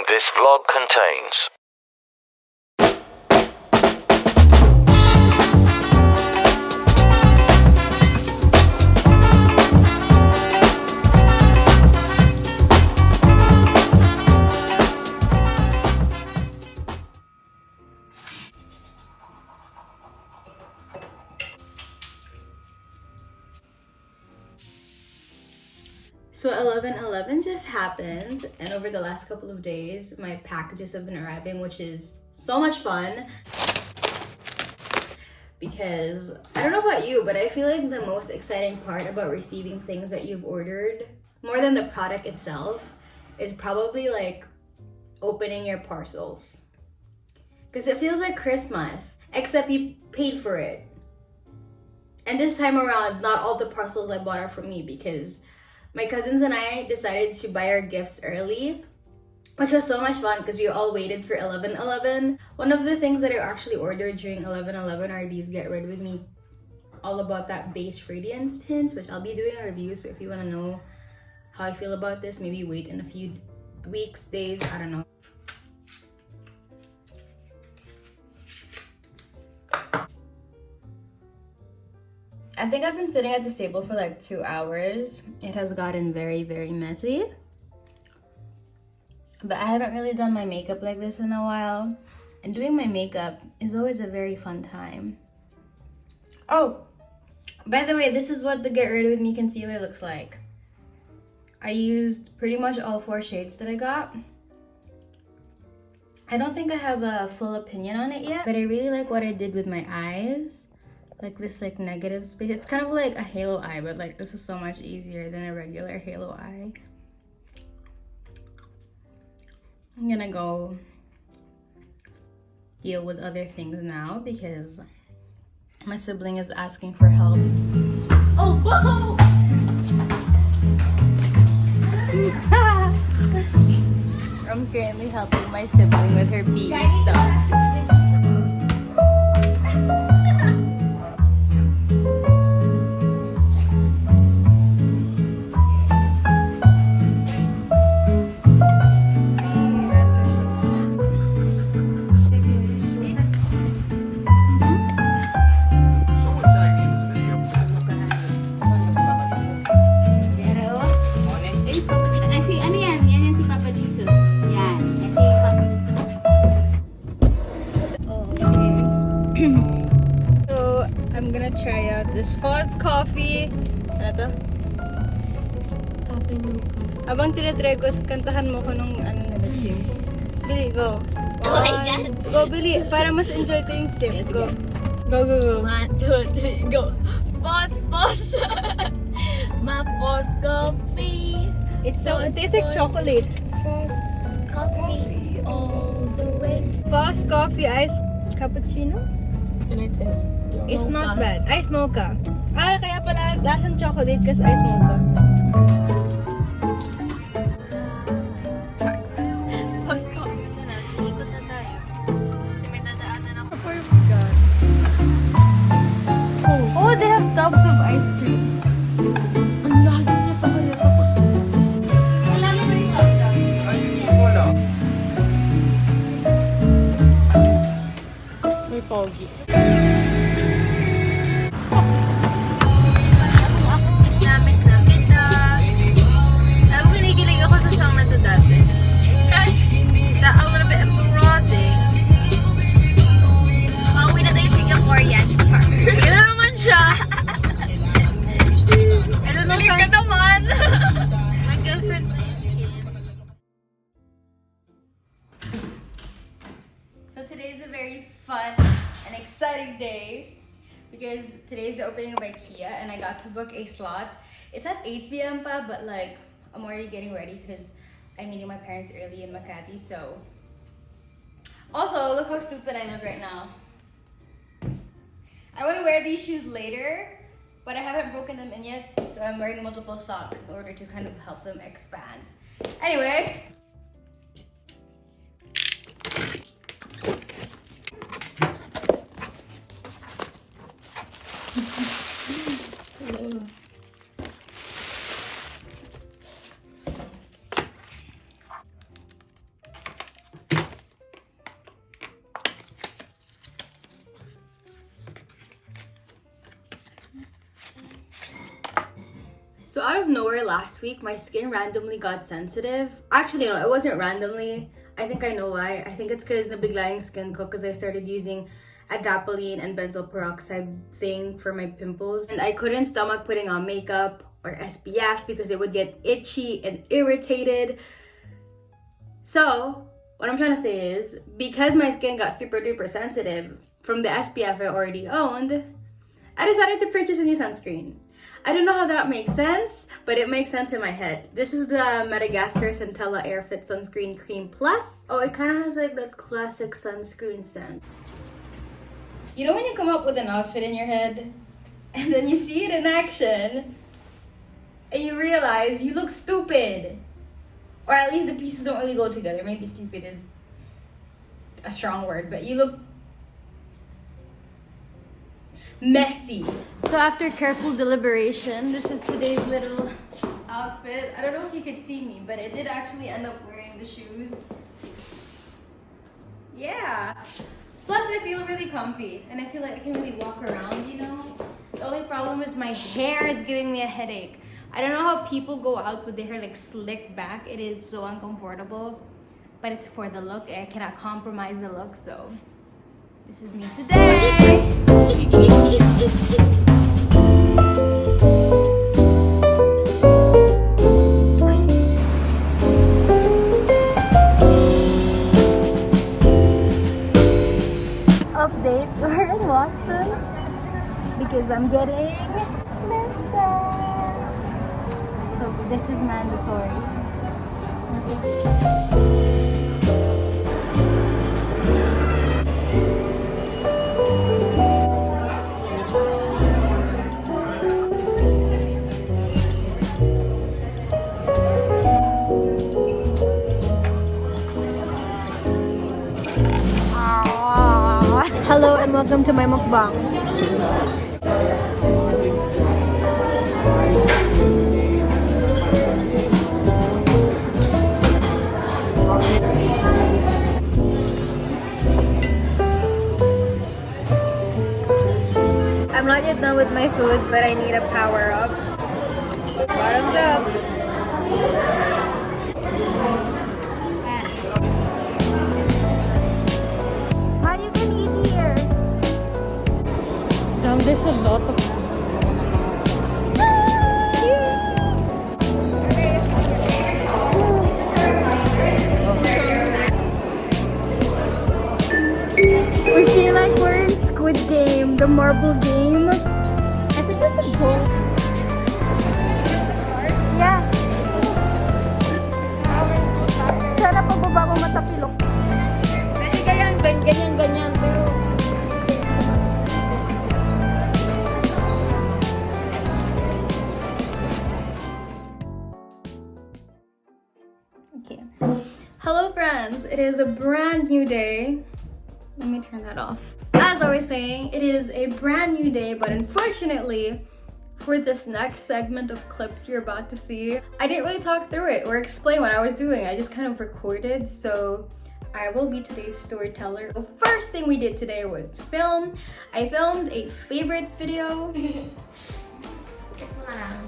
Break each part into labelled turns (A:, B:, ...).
A: this vlog contains
B: So 11/11 just happened, and over the last couple of days my packages have been arriving, which is so much fun because I don't know about you, but I feel like the most exciting part about receiving things that you've ordered, more than the product itself, is probably like opening your parcels, because it feels like Christmas, except you paid for it. And this time around, not all the parcels I bought are for me, because my cousins and I decided to buy our gifts early, which was so much fun because we all waited for 11/11. One of the things that I actually ordered during 11/11 are these Get Rid With Me All About That Base Radiance tints, which I'll be doing a review. So if you want to know how I feel about this, maybe wait in a few weeks, days, I don't know. I think I've been sitting at this table for like 2 hours. It has gotten very, very messy. But I haven't really done my makeup like this in a while. And doing my makeup is always a very fun time. Oh, by the way, this is what the Get Rid With Me concealer looks like. I used pretty much all 4 shades that I got. I don't think I have a full opinion on it yet, but I really like what I did with my eyes. Like this like negative space. It's kind of like a halo eye, but like this is so much easier than a regular halo eye. I'm gonna go deal with other things now because my sibling is asking for help. Oh, whoa! I'm currently helping my sibling with her PE stuff. So, I'm gonna try out this Fuzz coffee. Ano to? Abang tinatry ko, kantahan mo ko nung ano nila, Chim. Bili, go. Go, bili. Para mas enjoy ko yung sip. Go. Go, go, go.
C: 1, 2, 3, go. Fuzz, fuzz. My Fuzz coffee.
B: It tastes like chocolate.
C: Fuzz coffee all the way.
B: Fuzz coffee iced cappuccino?
C: Can I taste?
B: It's not bad. Ice mocha. Ah, kaya pala lasang chocolate kasi ice mocha.
C: Fuzz coffee na lang. Ikot na tayo. Kasi may dadaanan ako.
B: Oh, they have tubs of ice cream.
C: Ang layo niya pa kaya tapos. Kailangan na isa.
D: Ay, wala.
C: May pogi. Miss na kita. Alam mo, kinikilig ako sa song na to dati. It's a little bit embarrassing. Pauwi na tayo Singaporean. Ito naman siya. Ito naman ka naman. My girlfriend na yun, Jim.
B: So today is a very fun and exciting day because today is the opening of IKEA and I got to book a slot. It's at 8 p.m. pa, but like I'm already getting ready because I'm meeting my parents early in Makati. So also, look how stupid I look right now. I want to wear these shoes later, but I haven't broken them in yet, so I'm wearing multiple socks in order to kind of help them expand. Anyway. out of nowhere last week, my skin randomly got sensitive. Actually, no, it wasn't randomly. I think I know why. I think it's because nabiglayang skin ko because I started using adapalene and benzoyl peroxide thing for my pimples. And I couldn't stomach putting on makeup or SPF because it would get itchy and irritated. So, what I'm trying to say is, because my skin got super duper sensitive from the SPF I already owned, I decided to purchase a new sunscreen. I don't know how that makes sense, but it makes sense in my head. This is the Madagascar Centella Airfit Sunscreen Cream Plus. Oh, it kind of has like that classic sunscreen scent. You know when you come up with an outfit in your head, and then you see it in action, and you realize you look stupid? Or at least the pieces don't really go together. Maybe stupid is a strong word, but you look messy. So after careful deliberation, this is today's little outfit. I don't know if you could see me, but I did actually end up wearing the shoes. Yeah. Plus I feel really comfy and I feel like I can really walk around, you know? The only problem is my hair is giving me a headache. I don't know how people go out with their hair like slicked back. It is so uncomfortable, but it's for the look. I cannot compromise the look, so this is me today. Update, we're in Watson's because I'm getting Mr. So this is mandatory. Hello and welcome to my mukbang. I'm not yet done with my food, but I need a power up. Bottoms up. How you can eat here?
D: Damn, there's a lot of
B: We feel like we're in Squid Game, the marble game. I think this is gold. Yeah. Sana pababa mo matapilok.
D: Pwede ganyan, pero
B: Okay. Hello friends, it is a brand new day. Let me turn that off. As I was saying, it is a brand new day, but unfortunately, for this next segment of clips you're about to see, I didn't really talk through it or explain what I was doing. I just kind of recorded, so I will be today's storyteller. The first thing we did today was film. I filmed a favorites video.
C: Check mo na lang.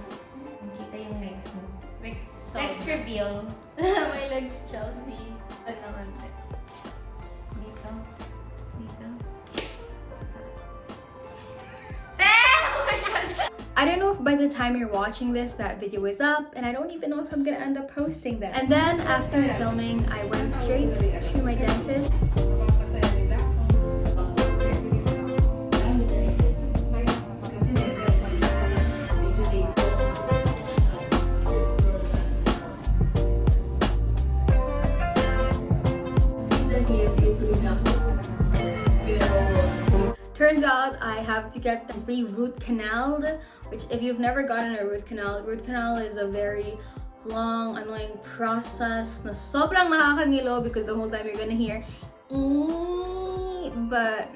C: Makita yung legs mo.
B: Like,
C: Legs reveal.
B: My legs, Chelsea.
C: Ano konti. Dito. Dito.
B: I don't know if by the time you're watching this, that video is up, and I don't even know if I'm gonna end up posting that. And then after filming, I went straight to my dentist. Turns out I have to get the root canaled, which if you've never gotten a root canal is a very long, annoying process na sobrang nakakangilo because the whole time you're gonna hear eee, but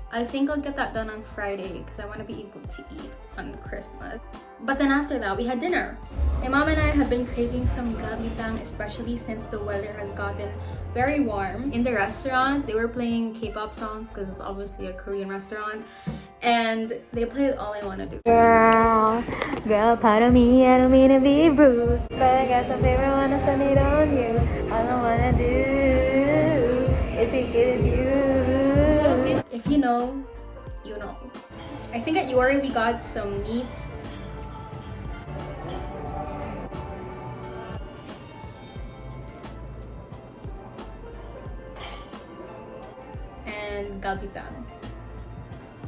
B: I think I'll get that done on Friday because I want to be able to eat on Christmas. But then after that, we had dinner. My mom and I have been craving some gabitang, especially since the weather has gotten very warm. In the restaurant, they were playing K-pop songs because it's obviously a Korean restaurant. And they played All I Wanna Do.
C: Girl, pardon me, I don't mean to be rude, but I got some favorite one to send it on you. All I wanna do is to give you.
B: If you know, you know. I think at Yuri we got some meat. And galbitang.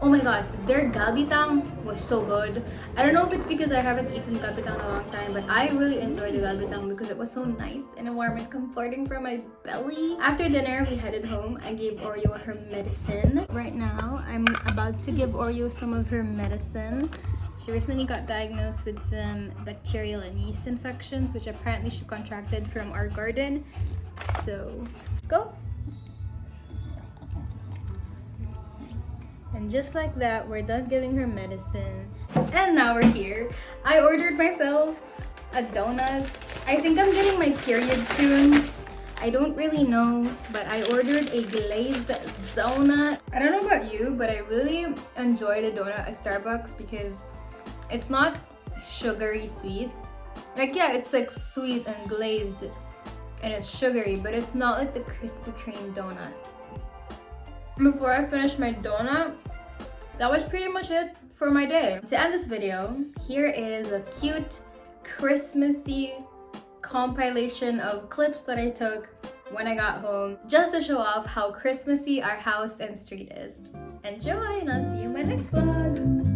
B: Oh my god, their galbitang was so good. I don't know if it's because I haven't eaten galbitang in a long time, but I really enjoyed the galbitang because it was so nice and warm and comforting for my belly. After dinner, we headed home. I gave Oreo her medicine. Right now, I'm about to give Oreo some of her medicine. She recently got diagnosed with some bacterial and yeast infections, which apparently she contracted from our garden. So, go! And just like that, we're done giving her medicine. And now we're here. I ordered myself a donut. I think I'm getting my period soon. I don't really know, but I ordered a glazed donut. I don't know about you, but I really enjoy the donut at Starbucks because it's not sugary sweet. Like, yeah, it's like sweet and glazed and it's sugary, but it's not like the Krispy Kreme donut. Before I finish my donut, that was pretty much it for my day. To end this video, here is a cute Christmassy compilation of clips that I took when I got home, just to show off how Christmassy our house and street is. Enjoy, and I'll see you in my next vlog.